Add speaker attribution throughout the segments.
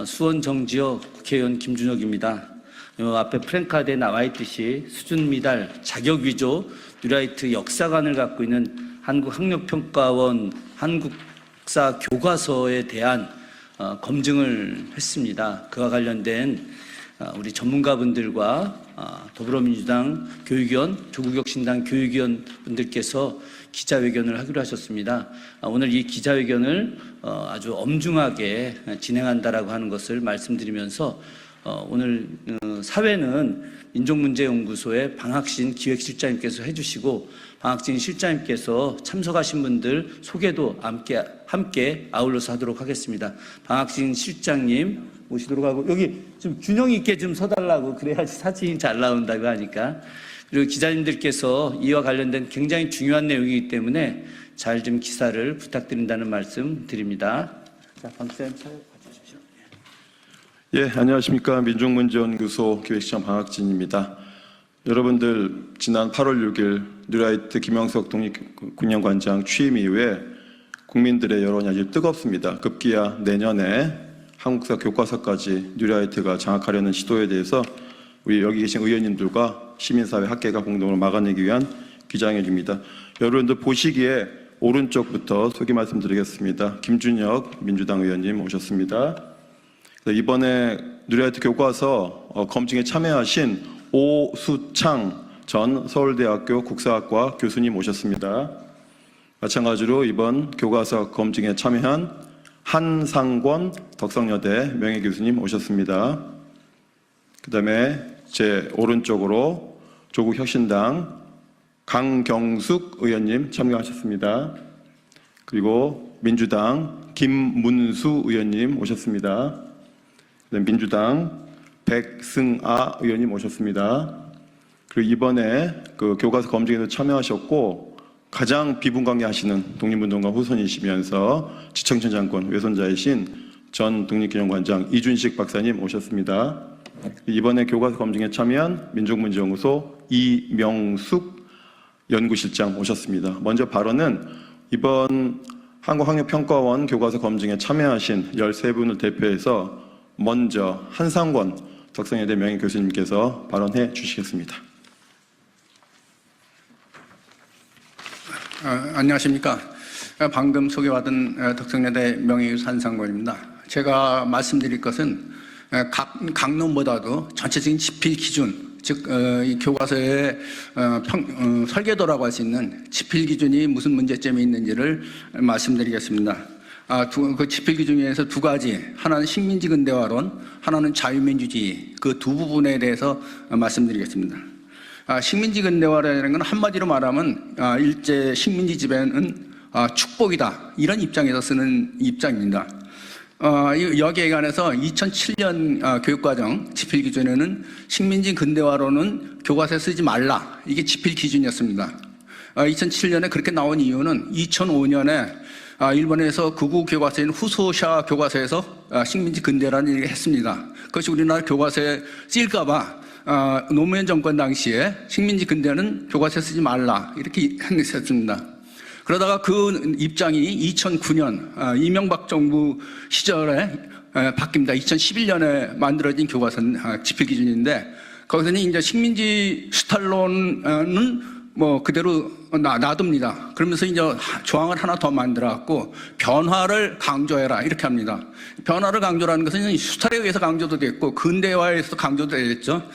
Speaker 1: 수원 정지역 국회의원 김준혁입니다. 앞에 프랭카드에 나와 있듯이 수준 미달, 자격 위조, 뉴라이트 역사관을 갖고 있는 한국학력평가원 한국사 교과서에 대한 검증을 했습니다. 그와 관련된 우리 전문가분들과 더불어민주당 교육위원, 조국혁신당 교육위원 분들께서 기자회견을 하기로 하셨습니다. 오늘 이 기자회견을 아주 엄중하게 진행한다라고 하는 것을 말씀드리면서 오늘 사회는 민족문제연구소의 방학신 기획실장님께서 해주시고 방학진 실장님께서 참석하신 분들 소개도 함께 아울러서 하도록 하겠습니다. 방학진 실장님 모시도록 하고 여기 좀 균형 있게 좀 서달라고 그래야지 사진이 잘 나온다고 하니까 그리고 기자님들께서 이와 관련된 굉장히 중요한 내용이기 때문에 잘 좀 기사를 부탁드린다는 말씀 드립니다. 자, 방학진 차례 봐주십시오.
Speaker 2: 예, 안녕하십니까. 민족문제연구소 기획실장 방학진입니다. 여러분들 지난 8월 6일 뉴라이트 김영석 독립군령관장 취임 이후에 국민들의 여론이 아주 뜨겁습니다. 급기야 내년에 한국사 교과서까지 뉴라이트가 장악하려는 시도에 대해서 우리 여기 계신 의원님들과 시민사회 학계가 공동으로 막아내기 위한 기자회견입니다. 여러분들 보시기에 오른쪽부터 소개 말씀드리겠습니다. 김준혁 민주당 의원님 오셨습니다. 이번에 뉴라이트 교과서 검증에 참여하신 오수창 전 서울대학교 국사학과 교수님 오셨습니다. 마찬가지로 이번 교과서 검증에 참여한 한상권 덕성여대 명예교수님 오셨습니다. 그 다음에 제 오른쪽으로 조국혁신당 강경숙 의원님 참여하셨습니다. 그리고 민주당 김문수 의원님 오셨습니다. 민주당 백승아 의원님 오셨습니다. 그리고 이번에 그 교과서 검증에도 참여하셨고 가장 비분관계 하시는 독립운동가 후손이시면서 지청천 장군 외손자이신 전 독립기념관장 이준식 박사님 오셨습니다. 이번에 교과서 검증에 참여한 민족문제연구소 이명숙 연구실장 오셨습니다. 먼저 발언은 이번 한국학력평가원 교과서 검증에 참여하신 13분을 대표해서 먼저 한상권 덕성여대 명예교수님께서 발언해 주시겠습니다.
Speaker 3: 안녕하십니까. 방금 소개받은 덕성여대 명예교수 한상권입니다. 제가 말씀드릴 것은 강론보다도 전체적인 지필 기준, 즉 이 교과서의 설계도라고 할 수 있는 지필 기준이 무슨 문제점이 있는지를 말씀드리겠습니다. 그 지필 기준 중에서 두 가지, 하나는 식민지 근대화론, 하나는 자유민주주의, 그 두 부분에 대해서 말씀드리겠습니다. 식민지 근대화라는 건 한마디로 말하면 일제 식민지 지배는 축복이다, 이런 입장에서 쓰는 입장입니다. 여기에 관해서 2007년 교육과정 지필 기준에는 식민지 근대화론은 교과서에 쓰지 말라, 이게 지필 기준이었습니다. 2007년에 그렇게 나온 이유는 2005년에 일본에서 극우 교과서인 후소샤 교과서에서 식민지 근대라는 얘기를 했습니다. 그것이 우리나라 교과서에 쓰일까봐 노무현 정권 당시에 식민지 근대는 교과서에 쓰지 말라, 이렇게 했습니다. 그러다가 그 입장이 2009년 이명박 정부 시절에 바뀝니다. 2011년에 만들어진 교과서는 지필 기준인데 거기서는 이제 식민지 수탈론은 뭐 그대로 놔둡니다. 그러면서 이제 조항을 하나 더 만들어갖고 변화를 강조해라, 이렇게 합니다. 변화를 강조라는 것은 수탈에 의해서 강조도 됐고 근대화에서 강조도 되겠죠.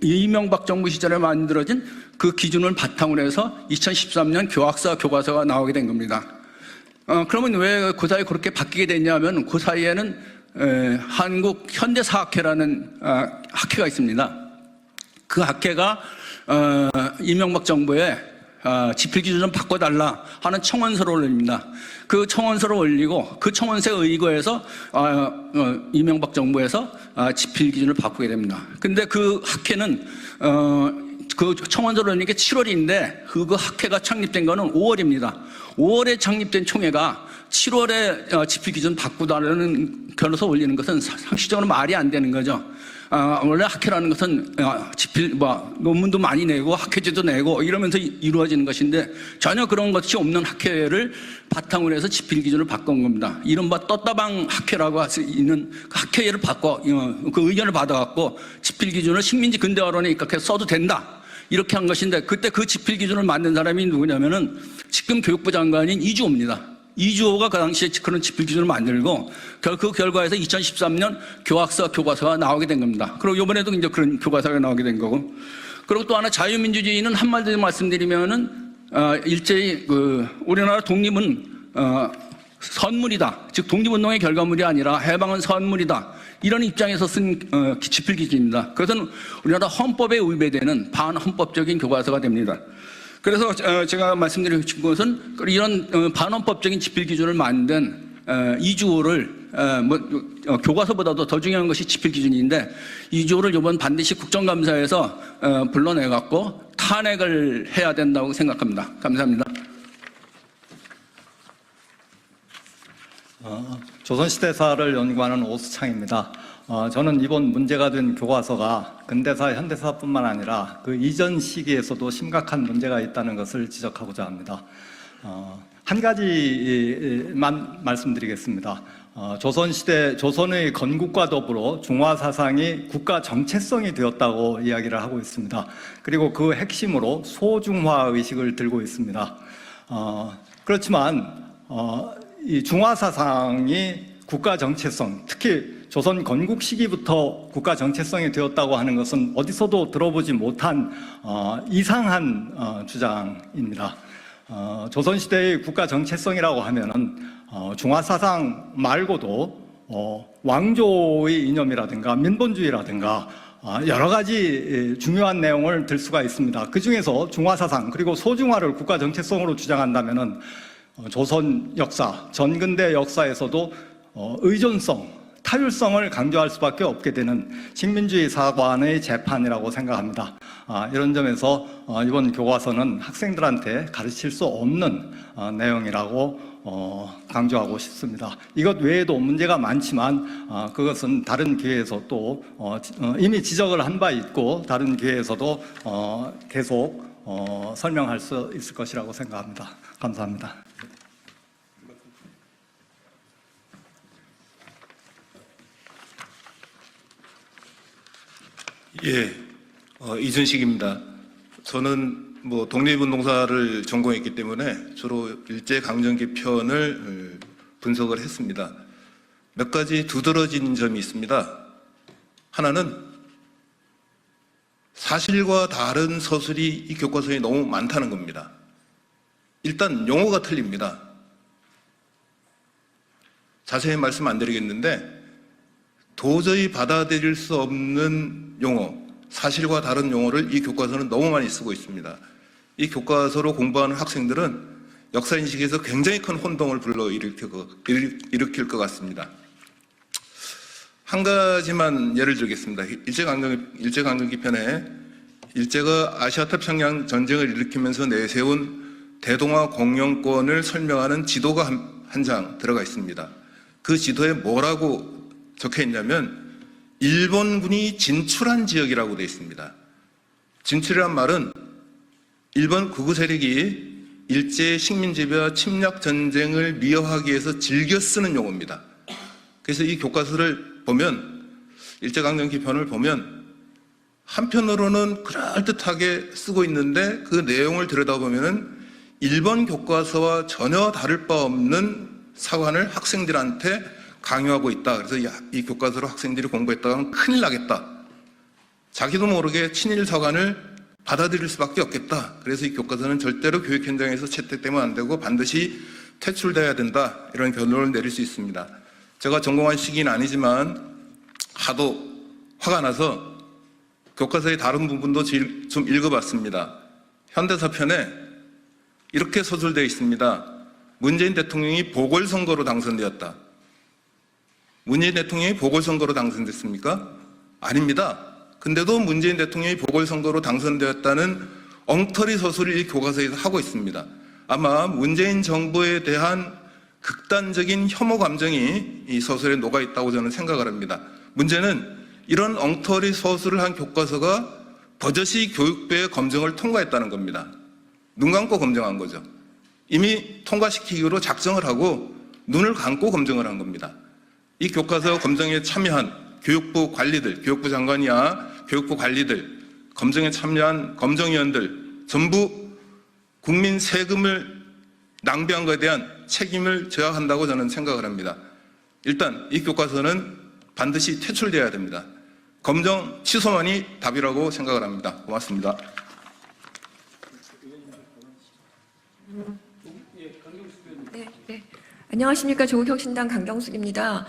Speaker 3: 이명박 정부 시절에 만들어진 그 기준을 바탕으로 해서 2013년 교학사 교과서가 나오게 된 겁니다. 그러면 왜 그 사이에 그렇게 바뀌게 됐냐면 그 사이에는 한국 현대사학회라는 학회가 있습니다. 그 학회가 이명박 정부에 지필 기준 좀 바꿔달라 하는 청원서를 올립니다. 그 청원서를 올리고 그 청원서에 의거해서 이명박 정부에서 지필 기준을 바꾸게 됩니다. 근데 그 학회는 그 청원서를 올린 게 7월인데 그 학회가 창립된 거는 5월입니다. 5월에 창립된 총회가 7월에 지필 기준 바꾸다라는 결론서 올리는 것은 상식적으로 말이 안 되는 거죠. 원래 학회라는 것은 논문도 많이 내고 학회지도 내고 이러면서 이루어지는 것인데 전혀 그런 것이 없는 학회를 바탕으로 해서 지필 기준을 바꾼 겁니다. 이른바 떴다방 학회라고 할 수 있는 그 학회를 바꿔 그 의견을 받아갖고 지필 기준을 식민지 근대화론에 입각해서 써도 된다. 이렇게 한 것인데 그때 그 지필 기준을 만든 사람이 누구냐면은 지금 교육부 장관인 이주호입니다. 이주호가 그 당시에 그런 지필 기준을 만들고 그 결과에서 2013년 교학서 교과서가 나오게 된 겁니다. 그리고 이번에도 이제 그런 교과서가 나오게 된 거고. 그리고 또 하나 자유민주주의는 한마디로 말씀드리면은 일제히 우리나라 독립은 선물이다. 즉 독립운동의 결과물이 아니라 해방은 선물이다. 이런 입장에서 쓴 지필 기준입니다. 그것은 우리나라 헌법에 위배되는 반헌법적인 교과서가 됩니다. 그래서 제가 말씀드린 것은 이런 반헌법적인 지필 기준을 만든 이주호를 교과서보다도 더 중요한 것이 지필 기준인데 이주호를 이번 반드시 국정감사에서 불러내갖고 탄핵을 해야 된다고 생각합니다. 감사합니다.
Speaker 4: 조선시대사를 연구하는 오수창입니다. 저는 이번 문제가 된 교과서가 근대사, 현대사뿐만 아니라 그 이전 시기에서도 심각한 문제가 있다는 것을 지적하고자 합니다. 한 가지만 말씀드리겠습니다. 조선시대, 조선의 건국과 더불어 중화사상이 국가 정체성이 되었다고 이야기를 하고 있습니다. 그리고 그 핵심으로 소중화 의식을 들고 있습니다. 그렇지만 이 중화사상이 국가 정체성, 특히 조선 건국 시기부터 국가 정체성이 되었다고 하는 것은 어디서도 들어보지 못한 이상한 주장입니다. 조선시대의 국가 정체성이라고 하면은 중화사상 말고도 왕조의 이념이라든가 민본주의라든가 여러 가지 중요한 내용을 들 수가 있습니다. 그 중에서 중화사상 그리고 소중화를 국가 정체성으로 주장한다면은 조선 역사, 전근대 역사에서도 의존성, 타율성을 강조할 수밖에 없게 되는 식민주의 사관의 재판이라고 생각합니다. 이런 점에서 이번 교과서는 학생들한테 가르칠 수 없는 내용이라고 강조하고 싶습니다. 이것 외에도 문제가 많지만 그것은 다른 기회에서 또 이미 지적을 한 바 있고 다른 기회에서도 계속 설명할 수 있을 것이라고 생각합니다. 감사합니다.
Speaker 5: 예, 이순식입니다. 저는 독립운동사를 전공했기 때문에 주로 일제강점기 편을 분석을 했습니다. 몇 가지 두드러진 점이 있습니다. 하나는 사실과 다른 서술이 이 교과서에 너무 많다는 겁니다. 일단 용어가 틀립니다. 자세히 말씀 안 드리겠는데 도저히 받아들일 수 없는 용어, 사실과 다른 용어를 이 교과서는 너무 많이 쓰고 있습니다. 이 교과서로 공부하는 학생들은 역사인식에서 굉장히 큰 혼동을 일으킬 것 같습니다. 한 가지만 예를 들겠습니다. 일제강점기 편에 일제가 아시아태평양 전쟁을 일으키면서 내세운 대동아 공영권을 설명하는 지도가 한 장 들어가 있습니다. 그 지도에 뭐라고 적혀 있냐면 일본군이 진출한 지역이라고 되어 있습니다. 진출이란 말은 일본 극우 세력이 일제의 식민지배와 침략 전쟁을 미화하기 위해서 즐겨 쓰는 용어입니다. 그래서 이 교과서를 보면 일제강점기 편을 보면 한편으로는 그럴듯하게 쓰고 있는데 그 내용을 들여다보면은 일본 교과서와 전혀 다를 바 없는 사관을 학생들한테 강요하고 있다. 그래서 이 교과서로 학생들이 공부했다가 하면 큰일 나겠다. 자기도 모르게 친일 사관을 받아들일 수밖에 없겠다. 그래서 이 교과서는 절대로 교육 현장에서 채택되면 안 되고 반드시 퇴출돼야 된다. 이런 결론을 내릴 수 있습니다. 제가 전공한 시기는 아니지만 하도 화가 나서 교과서의 다른 부분도 좀 읽어봤습니다. 현대사 편에 이렇게 서술되어 있습니다. 문재인 대통령이 보궐선거로 당선되었다. 문재인 대통령이 보궐선거로 당선됐습니까? 아닙니다. 근데도 문재인 대통령이 보궐선거로 당선되었다는 엉터리 서술을 이 교과서에서 하고 있습니다. 아마 문재인 정부에 대한 극단적인 혐오 감정이 이 소설에 녹아 있다고 저는 생각을 합니다. 문제는 이런 엉터리 서술을 한 교과서가 버젓이 교육부의 검증을 통과했다는 겁니다. 눈 감고 검증한 거죠. 이미 통과시키기로 작정을 하고 눈을 감고 검증을 한 겁니다. 이 교과서 검증에 참여한 교육부 관리들, 교육부 장관이야 교육부 관리들, 검증에 참여한 검정위원들 전부 국민 세금을 낭비한 것에 대한 책임을 져야 한다고 저는 생각을 합니다. 일단 이 교과서는 반드시 퇴출돼야 됩니다. 검정 취소만이 답이라고 생각을 합니다. 고맙습니다.
Speaker 6: 네. 안녕하십니까. 조국혁신당 강경숙입니다.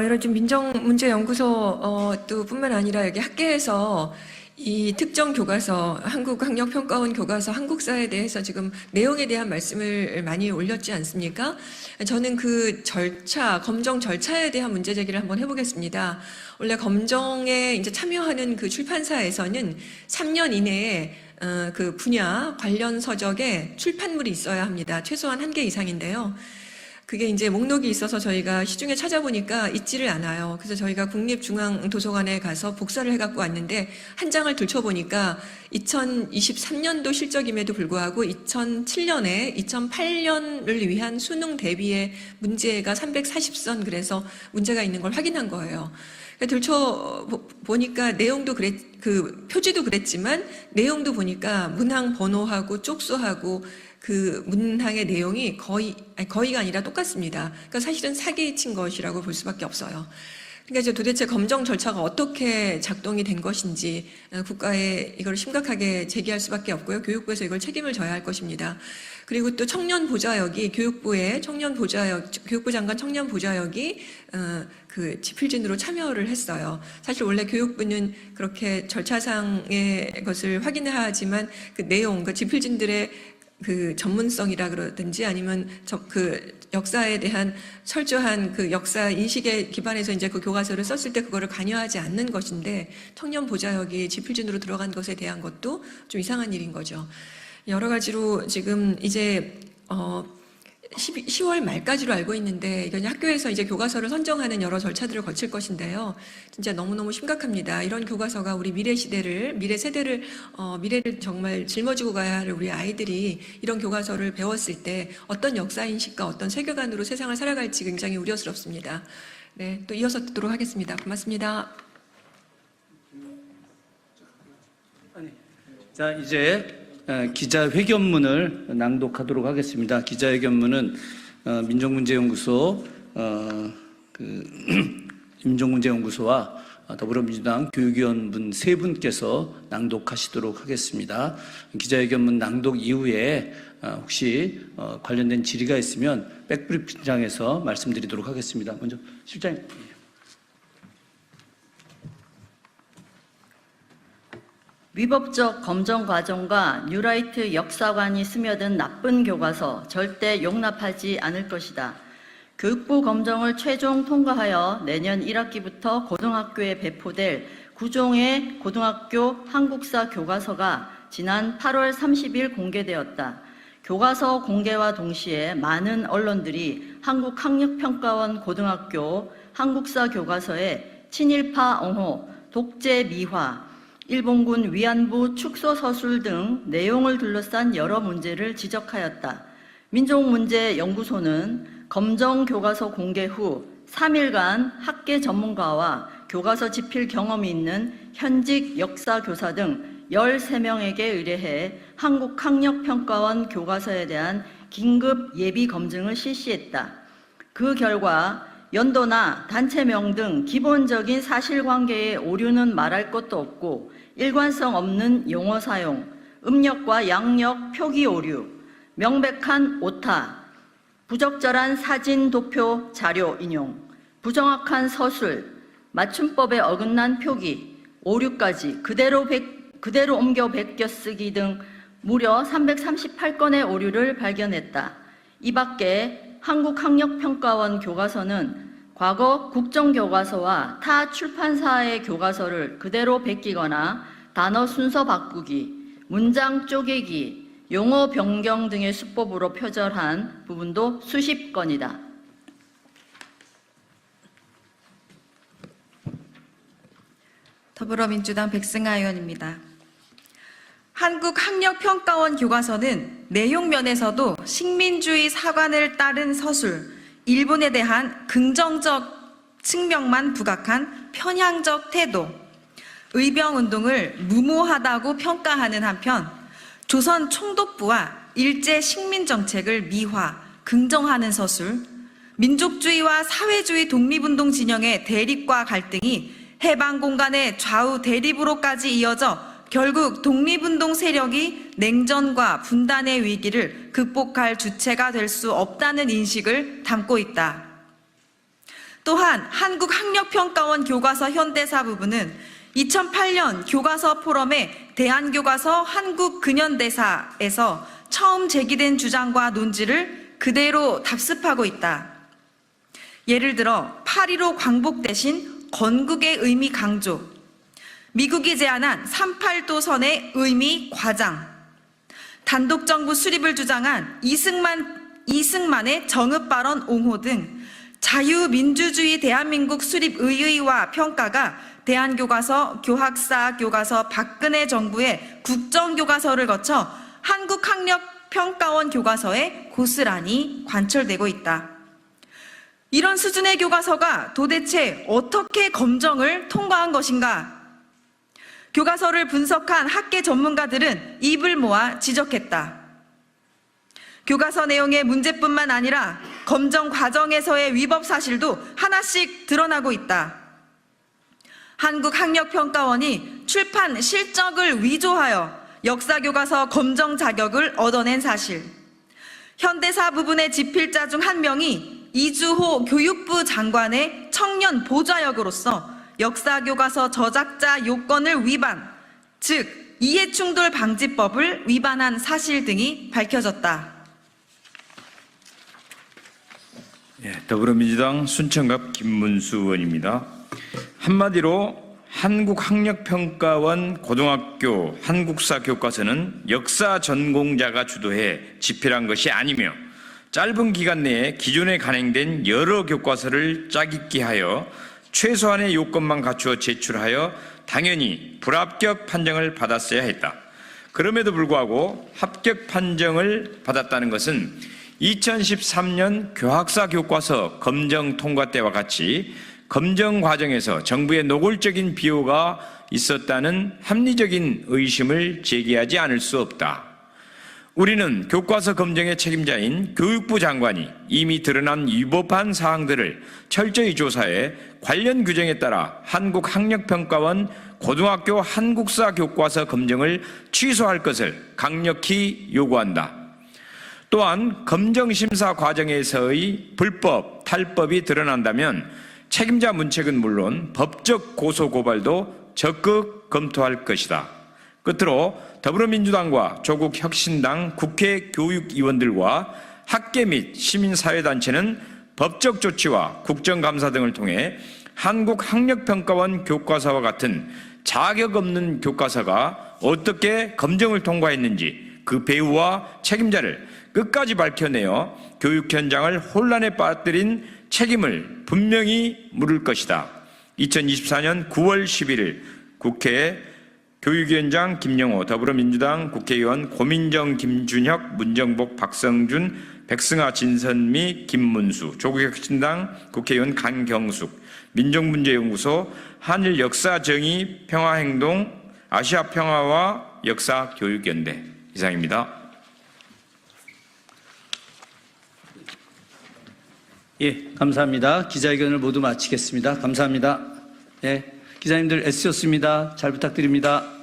Speaker 6: 이런 좀 민정문제연구소 또 뿐만 아니라 여기 학계에서 이 특정 교과서, 한국학력평가원 교과서 한국사에 대해서 지금 내용에 대한 말씀을 많이 올렸지 않습니까? 저는 그 절차, 검정 절차에 대한 문제 제기를 한번 해보겠습니다. 원래 검정에 이제 참여하는 그 출판사에서는 3년 이내에 그 분야 관련 서적에 출판물이 있어야 합니다. 최소한 1개 이상인데요. 그게 이제 목록이 있어서 저희가 시중에 찾아보니까 있지를 않아요. 그래서 저희가 국립중앙도서관에 가서 복사를 해갖고 왔는데 한 장을 들춰보니까 2023년도 실적임에도 불구하고 2007년에 2008년을 위한 수능 대비의 문제가 340선 그래서 문제가 있는 걸 확인한 거예요. 들춰보니까 내용도 그 표지도 그랬지만 내용도 보니까 문항 번호하고 쪽수하고 그 문항의 내용이 거의가 아니라 똑같습니다. 그러니까 사실은 사기친 것이라고 볼 수밖에 없어요. 그러니까 이제 도대체 검정 절차가 어떻게 작동이 된 것인지 국가에 이걸 심각하게 제기할 수밖에 없고요. 교육부에서 이걸 책임을 져야 할 것입니다. 그리고 또 청년보좌역이 교육부 장관 청년보좌역이 그 지필진으로 참여를 했어요. 사실 원래 교육부는 그렇게 절차상의 것을 확인하지만 그 내용, 그 지필진들의 그 전문성이라 그러든지 아니면 그 역사에 대한 철저한 그 역사 인식에 기반해서 이제 그 교과서를 썼을 때 그거를 관여하지 않는 것인데 청년 보좌역이 지필진으로 들어간 것에 대한 것도 좀 이상한 일인 거죠. 여러 가지로 지금 이제 10월 말까지로 알고 있는데 이건 학교에서 이제 교과서를 선정하는 여러 절차들을 거칠 것인데요. 진짜 너무너무 심각합니다. 이런 교과서가 우리 미래 세대를 미래를 정말 짊어지고 가야 할 우리 아이들이 이런 교과서를 배웠을 때 어떤 역사인식과 어떤 세계관으로 세상을 살아갈지 굉장히 우려스럽습니다. 네, 또 이어서 듣도록 하겠습니다. 고맙습니다.
Speaker 1: 자, 이제 기자회견문을 낭독하도록 하겠습니다. 기자회견문은 민정문제연구소 민정문제연구소와 더불어민주당 교육위원분 세 분께서 낭독하시도록 하겠습니다. 기자회견문 낭독 이후에 혹시 관련된 질의가 있으면 백브리핑장에서 말씀드리도록 하겠습니다. 먼저 실장님.
Speaker 7: 위법적 검정 과정과 뉴라이트 역사관이 스며든 나쁜 교과서 절대 용납하지 않을 것이다. 교육부 검정을 최종 통과하여 내년 1학기부터 고등학교에 배포될 9종의 고등학교 한국사 교과서가 지난 8월 30일 공개되었다. 교과서 공개와 동시에 많은 언론들이 한국학력평가원 고등학교 한국사 교과서에 친일파 옹호, 독재 미화, 일본군 위안부 축소 서술 등 내용을 둘러싼 여러 문제를 지적하였다. 민족문제연구소는 검정 교과서 공개 후 3일간 학계 전문가와 교과서 집필 경험이 있는 현직 역사교사 등 13명에게 의뢰해 한국학력평가원 교과서에 대한 긴급 예비 검증을 실시했다. 그 결과 연도나 단체명 등 기본적인 사실관계의 오류는 말할 것도 없고 일관성 없는 용어 사용, 음력과 양력 표기 오류, 명백한 오타, 부적절한 사진 도표 자료 인용, 부정확한 서술, 맞춤법에 어긋난 표기, 오류까지 그대로 옮겨 베껴 쓰기 등 무려 338건의 오류를 발견했다. 이 밖에 한국학력평가원 교과서는 과거 국정교과서와 타 출판사의 교과서를 그대로 베끼거나 단어 순서 바꾸기, 문장 쪼개기, 용어 변경 등의 수법으로 표절한 부분도 수십 건이다.
Speaker 8: 더불어민주당 백승하 의원입니다. 한국학력평가원 교과서는 내용 면에서도 식민주의 사관을 따른 서술, 일본에 대한 긍정적 측면만 부각한 편향적 태도, 의병운동을 무모하다고 평가하는 한편 조선 총독부와 일제 식민정책을 미화, 긍정하는 서술, 민족주의와 사회주의 독립운동 진영의 대립과 갈등이 해방공간의 좌우 대립으로까지 이어져 결국 독립운동 세력이 냉전과 분단의 위기를 극복할 주체가 될 수 없다는 인식을 담고 있다. 또한 한국학력평가원 교과서 현대사 부분은 2008년 교과서 포럼의 대한교과서 한국근현대사에서 처음 제기된 주장과 논지를 그대로 답습하고 있다. 예를 들어 8.15 광복 대신 건국의 의미 강조, 미국이 제안한 38도선의 의미 과장, 단독정부 수립을 주장한 이승만의 정읍 발언 옹호 등 자유민주주의 대한민국 수립 의의와 평가가 대한교과서, 교학사 교과서, 박근혜 정부의 국정교과서를 거쳐 한국학력평가원 교과서에 고스란히 관철되고 있다. 이런 수준의 교과서가 도대체 어떻게 검정을 통과한 것인가? 교과서를 분석한 학계 전문가들은 입을 모아 지적했다. 교과서 내용의 문제뿐만 아니라 검정 과정에서의 위법 사실도 하나씩 드러나고 있다. 한국학력평가원이 출판 실적을 위조하여 역사교과서 검정 자격을 얻어낸 사실, 현대사 부분의 집필자 중 한 명이 이주호 교육부 장관의 청년 보좌역으로서 역사교과서 저작자 요건을 위반, 즉 이해충돌 방지법을 위반한 사실 등이 밝혀졌다.
Speaker 9: 더불어민주당 순천갑 김문수 의원입니다. 한마디로 한국학력평가원 고등학교 한국사 교과서는 역사 전공자가 주도해 집필한 것이 아니며 짧은 기간 내에 기존에 간행된 여러 교과서를 짜깁기 하여 최소한의 요건만 갖추어 제출하여 당연히 불합격 판정을 받았어야 했다. 그럼에도 불구하고 합격 판정을 받았다는 것은 2013년 교학사 교과서 검정 통과 때와 같이 검정 과정에서 정부의 노골적인 비호가 있었다는 합리적인 의심을 제기하지 않을 수 없다. 우리는 교과서 검정의 책임자인 교육부 장관이 이미 드러난 위법한 사항들을 철저히 조사해 관련 규정에 따라 한국학력평가원 고등학교 한국사 교과서 검정을 취소할 것을 강력히 요구한다. 또한 검정심사 과정에서의 불법, 탈법이 드러난다면 책임자 문책은 물론 법적 고소 고발도 적극 검토할 것이다. 끝으로 더불어민주당과 조국혁신당 국회 교육위원들과 학계 및 시민사회단체는 법적 조치와 국정감사 등을 통해 한국학력평가원 교과서와 같은 자격 없는 교과서가 어떻게 검정을 통과했는지 그 배후와 책임자를 끝까지 밝혀내어 교육 현장을 혼란에 빠뜨린 책임을 분명히 물을 것이다. 2024년 9월 11일 국회 교육위원장 김영호, 더불어민주당 국회의원 고민정, 김준혁, 문정복, 박성준, 백승하, 진선미, 김문수, 조국혁신당 국회의원 강경숙, 민족문제연구소, 한일역사정의평화행동, 아시아평화와 역사교육연대 이상입니다.
Speaker 1: 예, 감사합니다. 기자회견을 모두 마치겠습니다. 감사합니다. 예, 기자님들 애쓰셨습니다. 잘 부탁드립니다.